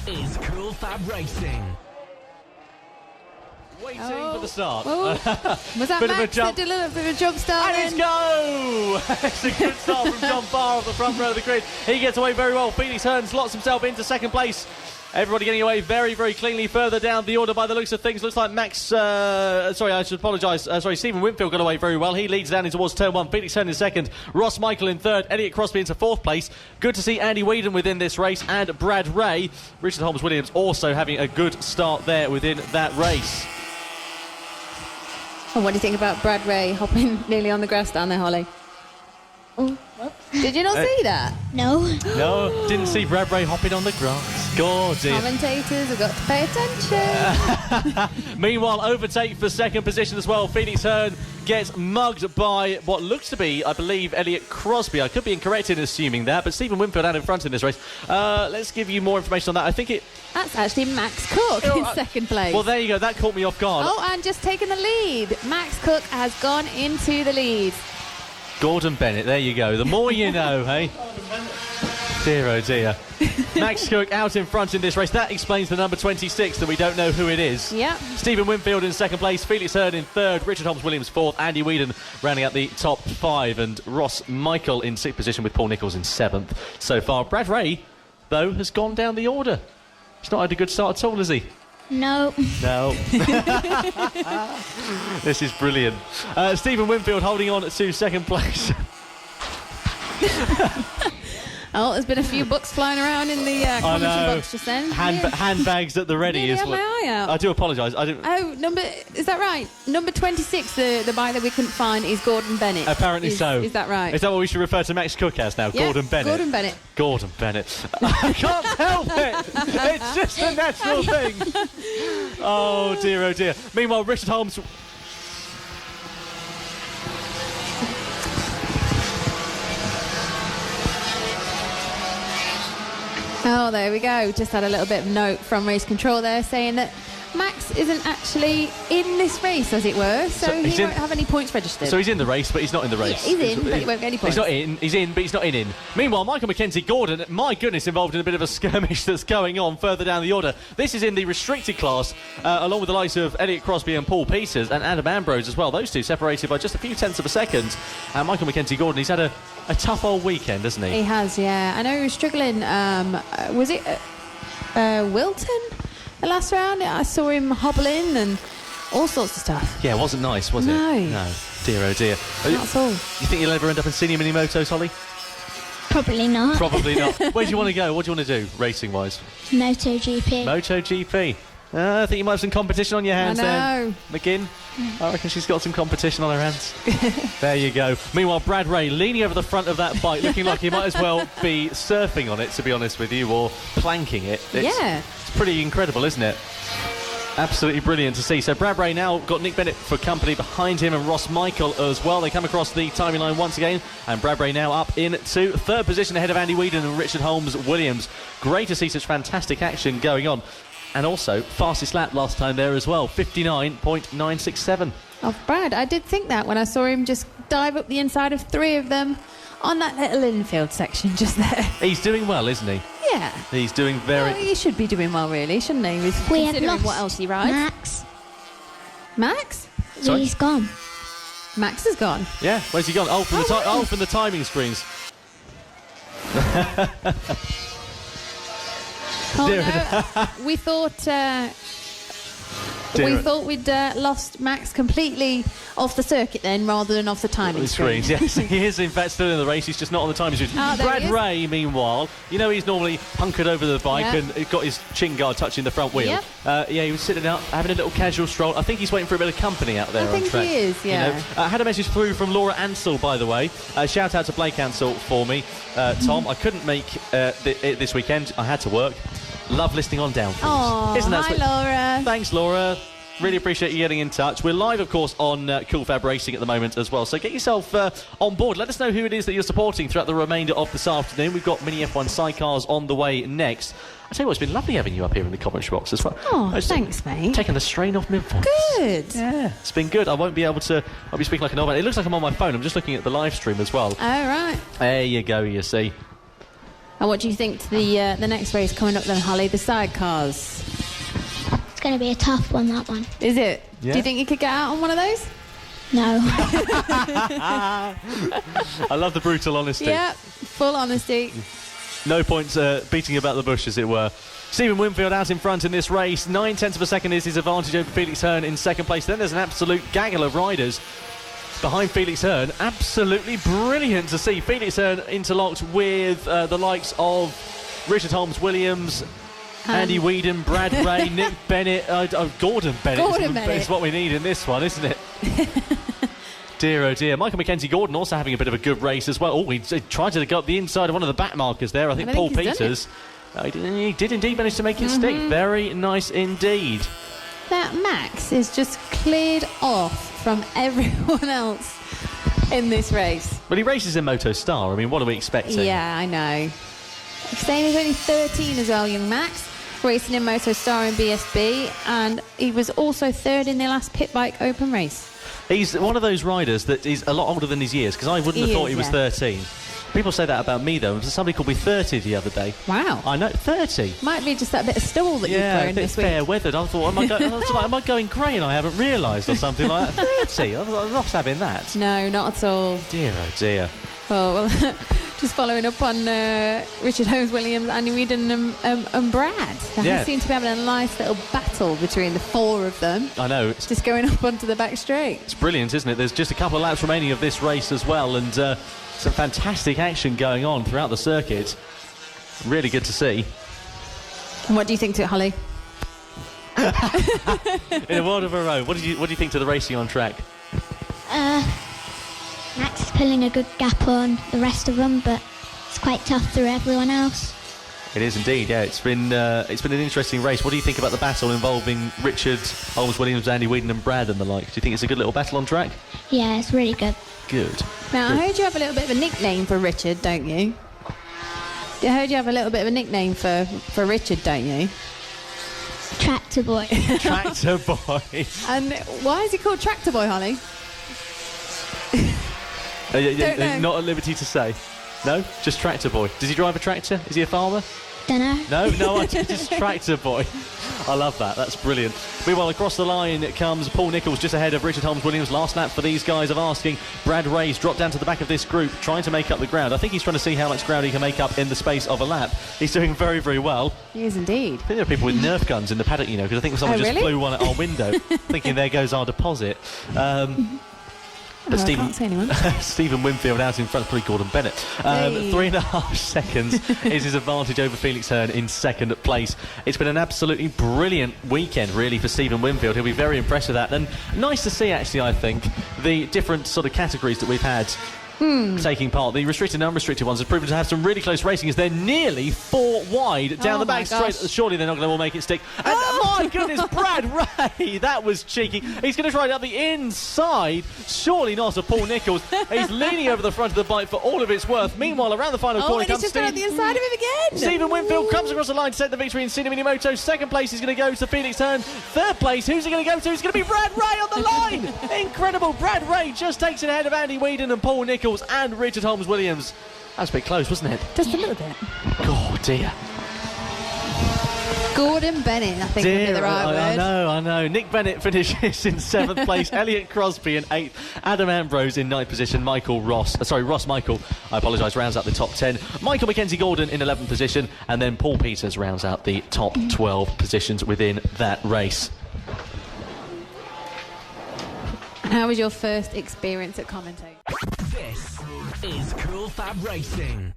is Cool FAB-Racing. Waiting for the start. Was that Bit of a Max jump. that did a little bit of a jump start? And it's go! It's a good start from John Barr off the front row of the grid. He gets away very well. Felix Hearn slots himself into second place. Everybody getting away very, very cleanly further down the order by the looks of things. Looks like Max... sorry, I should apologise. Stephen Winfield got away very well. He leads down in towards turn one. Felix Hearn in second. Ross Michael in third. Elliot Crosby into fourth place. Good to see Andy Whedon within this race. And Brad Ray. Richard Holmes-Williams also having a good start there within that race. Oh, what do you think about Brad Ray hopping nearly on the grass down there, Holly? Oh, Did you not see that? no. No, didn't see Brad Ray hopping on the grass. Gorgeous. Commentators have got to pay attention. Meanwhile, overtake for second position as well. Felix Hearn gets mugged by what looks to be, I believe, Elliot Crosby. I could be incorrect in assuming that, but Stephen Winfield out in front in this race. Let's give you more information on that. I think it... That's actually Max Cook in second place. Well, there you go. That caught me off guard. Oh, and just taking the lead. Max Cook has gone into the lead. Gordon Bennett, there you go. The more you know, hey? Dear, oh dear. Max Cook out in front in this race. That explains the number 26 that we don't know who it is. Yeah. Stephen Winfield in second place, Felix Hearn in third, Richard Holmes-Williams fourth, Andy Whedon rounding out the top five, and Ross Michael in sixth position with Paul Nicholls in seventh so far. Brad Ray, though, has gone down the order. He's not had a good start at all, has he? No. No. This is brilliant. Stephen Winfield holding on to second place. Oh, there's been a few books flying around in the commentary box just then. Handbags at the ready Nearly is had what. my eye out. I do apologise. I didn't. Oh, is that right? Number 26, the bike that we couldn't find is Gordon Bennett. Apparently so. Is that right? Is that what we should refer to Max Cook as now? Yeah, Gordon Bennett. Gordon Bennett. Gordon Bennett. I can't help it. It's just a natural thing. Oh dear, oh dear. Meanwhile, Richard Holmes. Oh, there we go. Just had a little bit of note from race control there saying that Max isn't actually in this race, as it were, so he won't have any points registered. So he's in the race, but he's not in the race. Yeah, he's in, but he won't get any points. He's not in, he's in, but he's not in. Meanwhile, Michael Mackenzie Gordon, my goodness, involved in a bit of a skirmish that's going on further down the order. This is in the restricted class, along with the likes of Elliot Crosby and Paul Peters and Adam Ambrose as well. Those two separated by just a few tenths of a second. And Michael Mackenzie Gordon, he's had a tough old weekend, hasn't he? He has, yeah. I know he was struggling. Was it Wilton? The last round, I saw him hobbling and all sorts of stuff. Yeah, it wasn't nice, was it? No. Dear, oh dear. Not at all. You think you'll ever end up in senior Minimotos, Holly? Probably not. Probably not. Where do you want to go? What do you want to do, racing-wise? MotoGP. MotoGP. I think you might have some competition on your hands I know. there, McGinn. I reckon she's got some competition on her hands. There you go. Meanwhile, Brad Ray leaning over the front of that bike, looking like he might as well be surfing on it, to be honest with you, or planking it. It's pretty incredible, isn't it? Absolutely brilliant to see. So Brad Ray now got Nick Bennett for company behind him and Ross Michael as well. They come across the timing line once again, and Brad Ray now up into third position ahead of Andy Whedon and Richard Holmes-Williams. Great to see such fantastic action going on. And also, fastest lap last time there as well, 59.967. Of Brad, I did think that when I saw him just dive up the inside of three of them on that little infield section just there. He's doing well, isn't he? Yeah. He's doing very... Well, he should be doing well, really, shouldn't he? We have Considering lost what else he rides. Max. Max? Sorry? He's gone. Max is gone. Yeah, where's he gone? From the timing screens. Oh, no. We thought we'd lost Max completely off the circuit then, rather than off the timing screens. Yes, he is in fact still in the race. He's just not on the timing screens. Brad Ray, meanwhile, you know he's normally hunkered over the bike and got his chin guard touching the front wheel. Yep. He was sitting out having a little casual stroll. I think he's waiting for a bit of company out there on track. I think he is, yeah. You know? Had a message through from Laura Ansell, by the way. Shout out to Blake Ansell for me. Tom, I couldn't make it this weekend. I had to work. Love listening on Downforce. Oh, hi, Laura. Thanks, Laura. Really appreciate you getting in touch. We're live, of course, on Cool FAB-Racing at the moment as well. So get yourself on board. Let us know who it is that you're supporting throughout the remainder of this afternoon. We've got Mini F1 sidecars on the way next. I tell you what, it's been lovely having you up here in the commentary box as well. Oh, thanks, mate. Taking the strain off my voice. Good. Yeah, it's been good. I'll be speaking like an old man. It looks like I'm on my phone. I'm just looking at the live stream as well. Oh, right. There you go, you see. And what do you think to the next race coming up then, Holly? The sidecars. It's going to be a tough one, that one. Is it? Yeah. Do you think you could get out on one of those? No. I love the brutal honesty. Yeah, full honesty. No points beating about the bush, as it were. Stephen Winfield out in front in this race. 9/10 of a second is his advantage over Felix Hearn in second place. Then there's an absolute gaggle of riders behind Felix Hearn. Absolutely brilliant to see Felix Hearn interlocked with the likes of Richard Holmes-Williams, Andy Whedon, Brad Ray, Nick Bennett, Gordon Bennett is what we need in this one, isn't it? Dear, oh dear. Michael Mackenzie-Gordon also having a bit of a good race as well. Oh, he tried to go up the inside of one of the back markers there. I think Paul Peters. He did indeed manage to make it stick. Very nice indeed. That Max is just cleared off from everyone else in this race. But he races in Moto Star. I mean, what are we expecting? Yeah, I know. Saying he's only 13 as well, young Max. Racing in Moto Star and BSB. And he was also third in the last pit bike open race. He's one of those riders that is a lot older than his years, because I wouldn't have thought he was 13. People say that about me, though. Somebody called me 30 the other day. Wow. I know, 30. Might be just that bit of stubble that you've grown this week. Yeah, fair weathered. I thought, am I going grey and I haven't realised or something like that? 30? I'm not having that. No, not at all. Dear, oh dear. Oh, well, just following up on Richard Holmes-Williams, Andy Whedon and Brad. They seem to be having a nice little battle between the four of them. I know. It's just going up onto the back straight. It's brilliant, isn't it? There's just a couple of laps remaining of this race as well, and some fantastic action going on throughout the circuit. Really good to see. And what do you think to it, Holly? In a world of her own, what do you think to the racing on track? Max is pulling a good gap on the rest of them, but it's quite tough through everyone else. It is indeed, yeah. It's been an interesting race. What do you think about the battle involving Richard, Holmes-Williams, Andy Whedon and Brad and the like? Do you think it's a good little battle on track? Yeah, it's really good. Good. Now, I heard you have a little bit of a nickname for Richard, don't you? I heard you have a little bit of a nickname for Richard, don't you? Tractor Boy. Tractor Boy. And why is he called Tractor Boy, Holly? Not at liberty to say. No? Just Tractor Boy. Does he drive a tractor? Is he a farmer? Dunno. No, just Tractor Boy. I love that. That's brilliant. Meanwhile, across the line comes Paul Nicholls, just ahead of Richard Holmes-Williams. Last lap for these guys of asking. Brad Ray's dropped down to the back of this group, trying to make up the ground. I think he's trying to see how much ground he can make up in the space of a lap. He's doing very, very well. He is indeed. I think there are people with Nerf guns in the paddock, you know, because I think someone just blew one at our window, thinking there goes our deposit. But I can't see anyone. Stephen Winfield out in front, probably Gordon Bennett. 3.5 seconds is his advantage over Felix Hearn in second place. It's been an absolutely brilliant weekend, really, for Stephen Winfield. He'll be very impressed with that. And nice to see, actually, I think, the different sort of categories that we've had taking part. The restricted and unrestricted ones have proven to have some really close racing, as they're nearly 4 wide down the back straight. Surely they're not going to all make it stick. And my goodness, Brad Ray, that was cheeky. He's going to try it up the inside. Surely not a Paul Nicholls. He's leaning over the front of the bike for all of its worth. Meanwhile, around the final corner comes Steve. At the inside of him again. Stephen Winfield comes across the line to take the victory in Minimoto. Second place is going to go to Felix Hearn. Third place, who's he going to go to? It's going to be Brad Ray on the line. Incredible. Brad Ray just takes it ahead of Andy Whedon and Paul Nicholls and Richard Holmes-Williams. That was a bit close, wasn't it? Just a little bit. Oh, dear. Gordon Bennett, I think, would be the right word. I know. Nick Bennett finishes in 7th place. Elliot Crosby in 8th. Adam Ambrose in 9th position. Ross Michael, I apologise, rounds out the top 10. Michael Mackenzie-Gordon in 11th position. And then Paul Peters rounds out the top 12 positions within that race. How was your first experience at commentating? This is Cool FAB Racing.